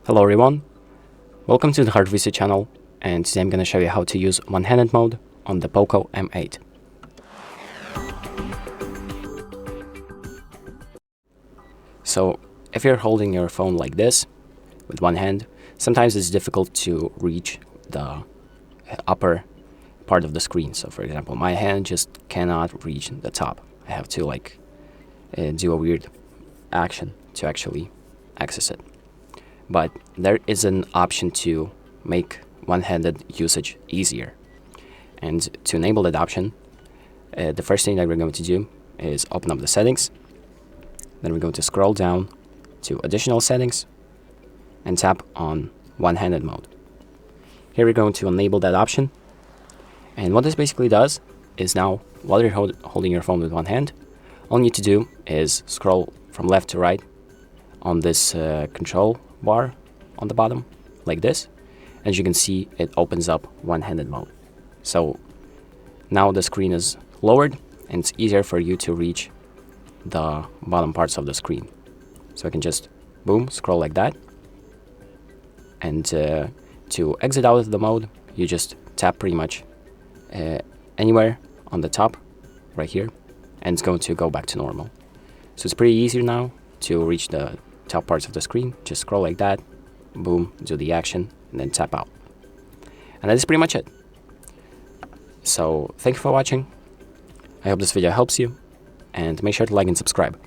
Hello everyone, welcome to the HardReset channel, and today I'm going to show you how to use one-handed mode on the POCO M8. So if you're holding your phone like this with one hand, sometimes it's difficult to reach the upper part of the screen. So for example, my hand just cannot reach the top. I have to do a weird action to actually access it. But there is an option to make one-handed usage easier. And to enable that option, the first thing that we're going to do is open up the settings. Then we're going to scroll down to additional settings and tap on one-handed mode. Here we're going to enable that option. And what this basically does is now, while you're holding your phone with one hand, all you need to do is scroll from left to right on this control bar on the bottom, like this. As you can see, it opens up one-handed mode. So now the screen is lowered and it's easier for you to reach the bottom parts of the screen. So I can just, boom, scroll like that. And to exit out of the mode, you just tap pretty much anywhere on the top, right here, and it's going to go back to normal. So it's pretty easy now to reach the top parts of the screen. Just scroll like that, boom, do the action, and then tap out. And that is pretty much it. So thank you for watching. I hope this video helps you, and make sure to like and subscribe.